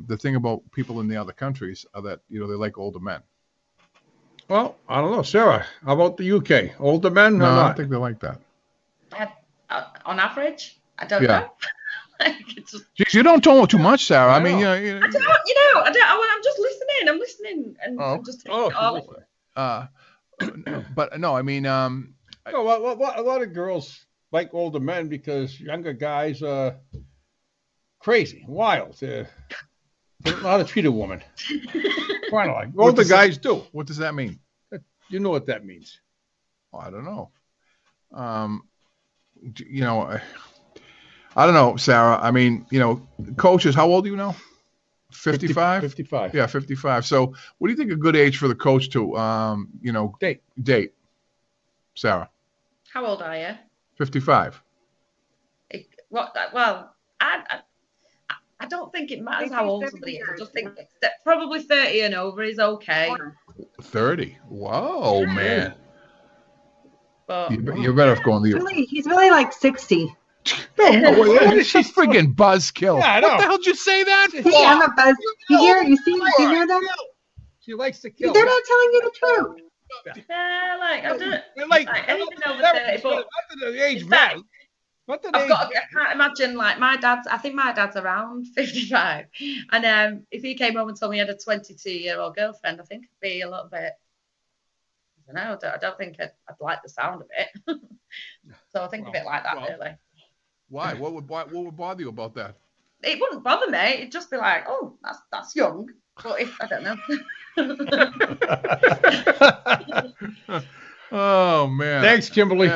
the thing about people in the other countries are that they like older men. Well, I don't know, Sarah. How about the UK? Older men? No, I don't think they like that. On average, I don't know. Jeez, you don't talk too much, Sarah. I mean, I don't. I'm just listening. I'm listening, and I'm just taking it all. But no, I mean, a lot of girls like older men because younger guys are crazy, wild. They don't know how to treat a woman. Kind of like older guys do. What does that mean? You know what that means? Oh, I don't know. I don't know, Sarah. I mean, coaches, how old are you now? 55? 55. Yeah, 55. So what do you think a good age for the coach to, date? Sarah? How old are you? 55. Well, I don't think it matters how old somebody is. I just think probably 30 and over is okay. 30? Whoa, man. But you're better off going the... He's really like 60. She's friggin' buzzkill. Yeah, I know. What the hell did you say that? Hey, I'm a buzz. You hear that? She likes to kill. They're not telling you the truth. Yeah, anything over 30. But the age matters. I can't imagine, I think my dad's around 55. And if he came home and told me he had a 22-year-old girlfriend, I think it'd be a little bit, I don't know, I don't think I'd like the sound of it. So I think a bit like that, really. Why? What would bother you about that? It wouldn't bother me. It'd just be like, oh, that's young. But if, I don't know. Oh, man. Thanks, Kimberly.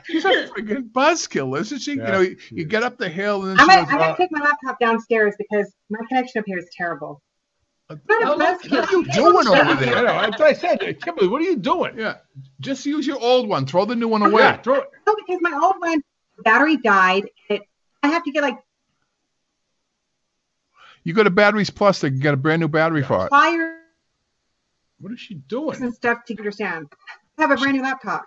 She's a freaking buzzkill, isn't she? Yeah, you get up the hill and then I'm going to take my laptop downstairs because my connection up here is terrible. What are you doing over there? I said, Kimberly, what are you doing? Yeah, just use your old one. Throw the new one away. Yeah, throw it. No, because my old one, battery died. I have to get You go to Batteries Plus, they can get a brand new battery for it. Fire. What is she doing? And stuff to understand. I have a brand new laptop.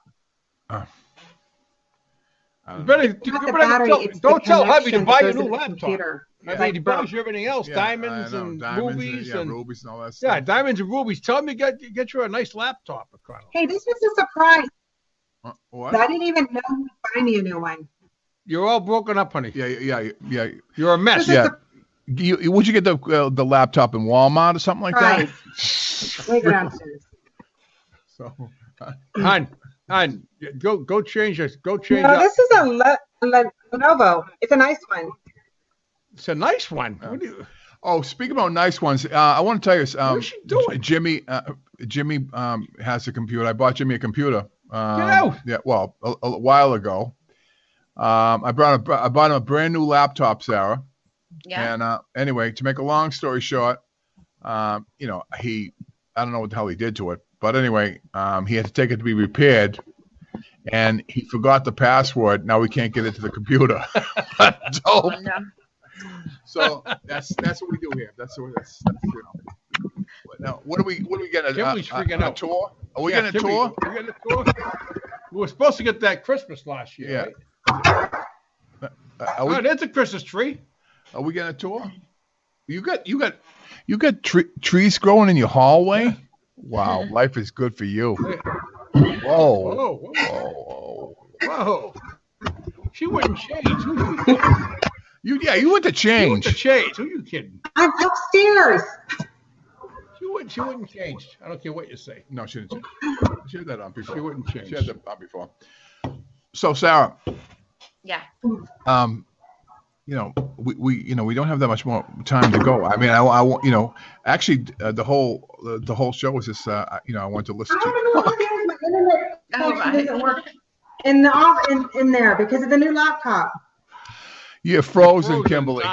Don't tell hubby to buy a new laptop. Yeah. I mean, he buys you everything else, diamonds and rubies and rubies and all that stuff. Yeah, diamonds and rubies. Tell him to get you a nice laptop. Hey, this was a surprise. What? I didn't even know who would buy me a new one. You're all broken up, honey. Yeah. You're a mess. Would you get the laptop in Walmart or something like that? Way downstairs. So, hon, go change this. Go change. No, this is a Lenovo. It's a nice one. It's a nice one. Speaking about nice ones, I want to tell you, what is she doing? Jimmy has a computer. I bought Jimmy a computer. Yeah, well, a while ago. I bought him a brand new laptop, Sarah. Yeah. And anyway, to make a long story short, I don't know what the hell he did to it, but anyway, he had to take it to be repaired, and he forgot the password. Now we can't get into the computer. So that's what we do here. That's you know. Now, what are we getting? Kimberly's freaking out. A tour? Are we getting a tour? We're getting a tour. We were supposed to get that Christmas last year. Yeah. Right? There's a Christmas tree. Are we getting a tour? You got trees growing in your hallway? Wow, life is good for you. Whoa. She wouldn't change. You went to change. Who are you kidding? I'm upstairs. She wouldn't change. I don't care what you say. No, she didn't change. She had that on before. She wouldn't change. She had that on before. So Sarah. Yeah. You know, we don't have that much more time to go. I mean, I want, you know, actually the whole show was just, you know, I want to listen to. I don't know what my internet doesn't work in there because of the new laptop. You're frozen, Kimberly.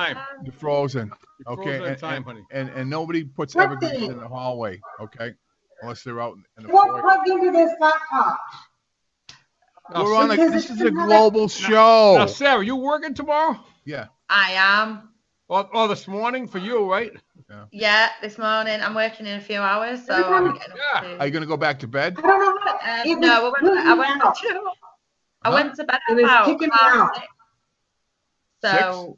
You're frozen. Okay, and nobody puts evergreens in the hallway. Okay, unless they're out in the foyer. Plug into this laptop. We're on this is a global show. Now, Sarah, you working tomorrow? Yeah. I am. Oh, this morning for you, right? Yeah, this morning. I'm working in a few hours, so I'm getting up to... Are you going to go back to bed? No, I went to bed about 6:30. So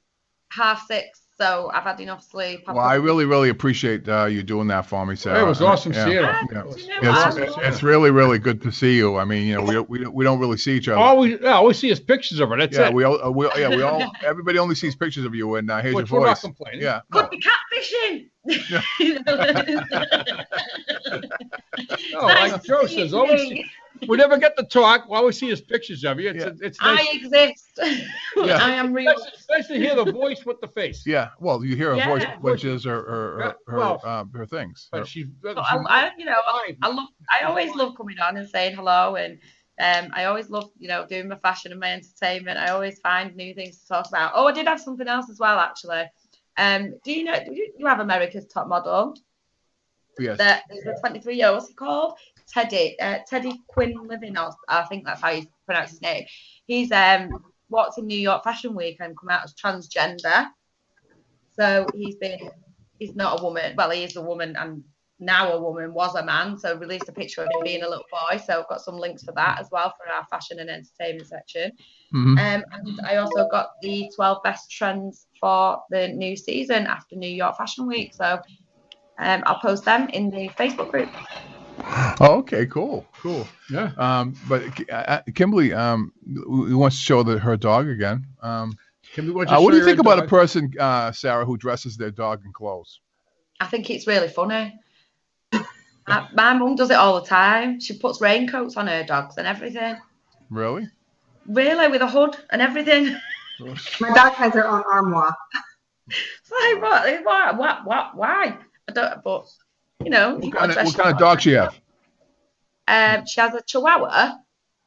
6:30. So I've had enough sleep. Well, I really, really appreciate you doing that for me, Sarah. It was awesome seeing you. It's really, really good to see you. I mean, you know, we don't really see each other. All we see is pictures of her. That's it. We all everybody only sees pictures of you, and here's your voice. We're not complaining. Yeah. Could be catfishing. No, like Joe says, we never get to talk. All we see is pictures of you. It's nice. I exist. I am real. It's nice to hear the voice with the face. Yeah, well, you hear her voice, which is her things. But I always love coming on and saying hello, and I always love, you know, doing my fashion and my entertainment. I always find new things to talk about. Oh, I did have something else as well, actually. Do you have America's Top Model? Yes. That is a 23-year-old. What's he called? Teddy Quinn Living, or I think that's how you pronounce his name. He's walked in New York Fashion Week and come out as transgender. So he's not a woman. Well, he is a woman, and now a woman, was a man. So released a picture of him being a little boy. So I've got some links for that as well for our fashion and entertainment section. Mm-hmm. And I also got the 12 best trends for the new season after New York Fashion Week. So I'll post them in the Facebook group. Oh, okay, cool. Yeah. But Kimberly wants to show her dog again. Kimberly, what do you think about a person, Sarah, who dresses their dog in clothes? I think it's really funny. My mum does it all the time. She puts raincoats on her dogs and everything. Really? Really, with a hood and everything. My dog has her own armoire. It's like, what? Why? I don't. But you know, what kind of dog she have? She has a Chihuahua.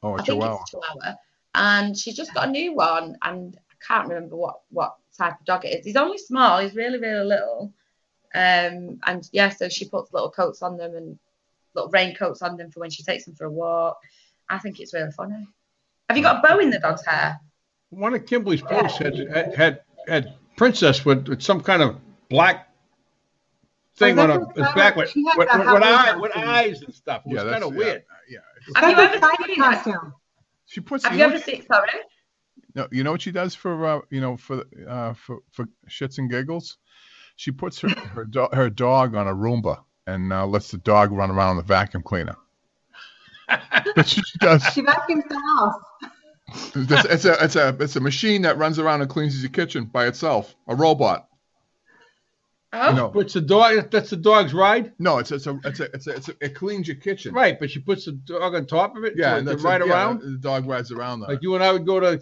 Oh, I think it's a Chihuahua, and she's just got a new one, and I can't remember what type of dog it is. He's only small. He's really, really little. And yeah, so she puts little coats on them and little raincoats on them for when she takes them for a walk. I think it's really funny. Have you got a bow in the dog's hair? One of Kimberly's posts had Princess with some kind of black thing on his back with eyes and stuff. It was kind of weird. Yeah. Have you ever seen costume? She puts. Have you ever seen? Sorry. No, you know what she does for shits and giggles? She puts her dog on a Roomba and lets the dog run around the vacuum cleaner. That's what she does. She vacuums the house. It's a machine that runs around and cleans your kitchen by itself. A robot. Oh, you know. But it's the dog. That's the dog's ride. No, it cleans your kitchen. Right, but she puts the dog on top of it. Yeah, to ride around. The dog rides around that. Like you and I would go to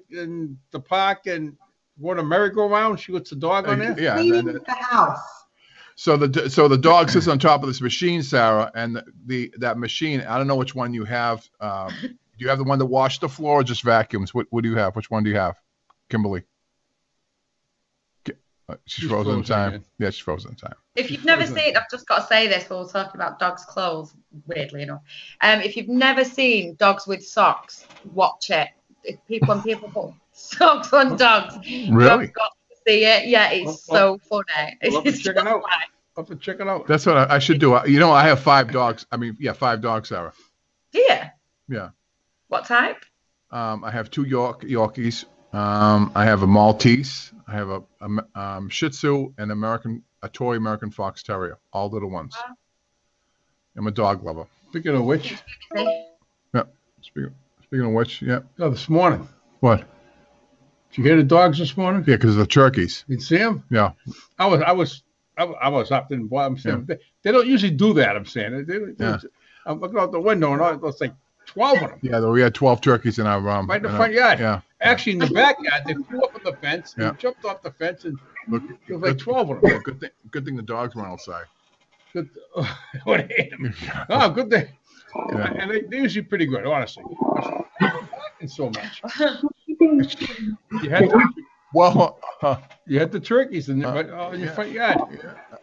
in the park and go on a merry-go-round. She puts the dog on there. Yeah, cleaning the house. So the dog sits on top of this machine, Sarah, and that machine. I don't know which one you have. Do you have the one that washes the floor or just vacuums? What do you have? Which one do you have, Kimberly? She's frozen in time. Yeah, she's frozen in time. If you've never seen, I've just got to say this while we're talking about dogs' clothes, weirdly enough. If you've never seen dogs with socks, watch it. If people put socks on dogs, really? You've got to see it. Yeah, it's so funny. It's check it out. I'll have to check it out. That's what I should do. You know, I have 5 dogs. I mean, yeah, 5 dogs, Sarah. Do you? Yeah. What type? I have 2 Yorkies. I have a Maltese. I have a Shih Tzu and a toy American Fox Terrier. All little ones. Wow. I'm a dog lover. Speaking of which. Yeah. Speaking of which, yeah. Oh, this morning. What? Did you hear the dogs this morning? Yeah, because of the turkeys. You see them? Yeah. I was up in. I'm saying they don't usually do that. I'm saying. I'm looking out the window and it's like 12 of them. Yeah, we had 12 turkeys in our right in the front yard. Yeah. Actually, in the backyard, they flew up on the fence. Yeah. And jumped off the fence and look, it was like 12 of them. Yeah, good thing the dogs weren't outside. Good. What oh, good thing. Yeah. And they're usually pretty good, honestly. So much. You had you had the turkeys in your front yard.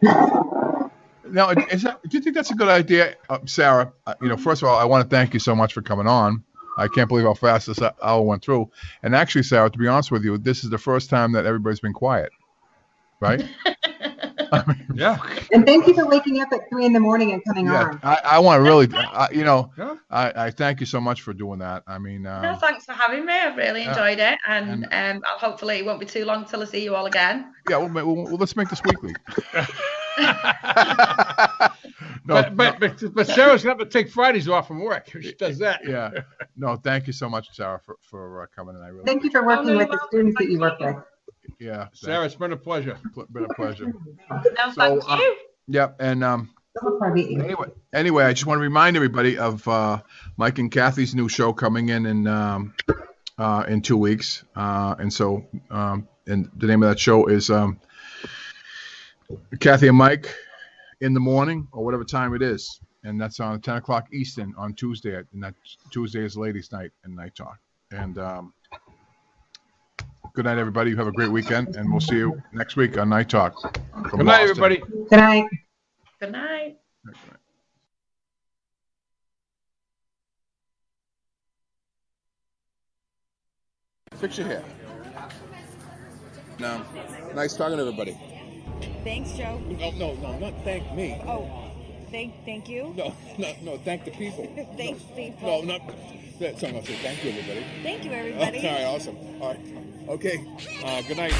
Yeah. Now, do you think that's a good idea, Sarah? First of all, I want to thank you so much for coming on. I can't believe how fast this hour went through. And actually, Sarah, to be honest with you, this is the first time that everybody's been quiet, right? Yeah. And thank you for waking up at 3 a.m. and coming on. I want to really, I thank you so much for doing that. I mean, no, thanks for having me. I've really enjoyed it, and hopefully it won't be too long till I see you all again. Yeah, well let's make this weekly. But Sarah's gonna have to take Fridays off from work. She does that. Yeah. No, thank you so much, Sarah, for coming in. I really thank you for working with the students that you work with. Yeah, Sarah, it's been a pleasure. Been a pleasure. No, thank you. Yeah, and anyway, I just want to remind everybody of Mike and Kathy's new show coming in 2 weeks, and the name of that show is Kathy and Mike in the morning or whatever time it is, and that's on 10 o'clock Eastern on Tuesday, and that Tuesday is Ladies' Night and Night Talk. And good night, everybody. You have a great weekend, and we'll see you next week on Night Talk. Good night, everybody. Good night. Good night. Fix your hair. No. Nice talking to everybody. Thanks, Joe. No, not thank me. Oh, thank you? No, thank the people. Thanks, people. No, not. Someone else say thank you, everybody. Thank you, everybody. All right, awesome. All right. Okay. Good night.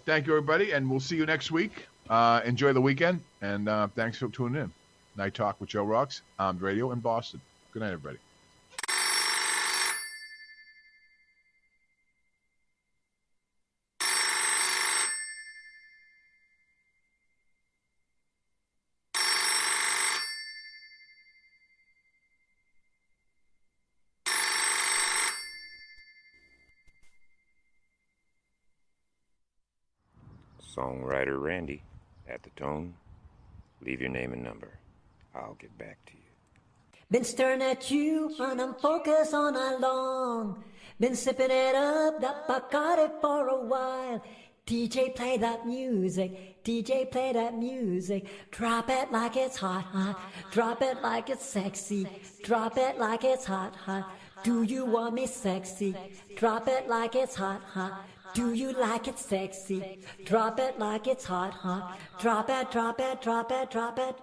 Thank you, everybody, and we'll see you next week. Enjoy the weekend, and thanks for tuning in. Night Talk with Joe ROXX, Armed Radio in Boston. Good night, everybody. Songwriter Randy, at the tone, leave your name and number. I'll get back to you. Been staring at you unfocused all night long. Been sipping it up, that Bacardi for a while. DJ, play that music. DJ, play that music. Drop it like it's hot, hot. Drop it like it's sexy. Drop it like it's hot, hot. Do you want me sexy? Drop it like it's hot, hot. Do you like it sexy? Drop it like it's hot, hot. Drop it, drop it, drop it, drop it.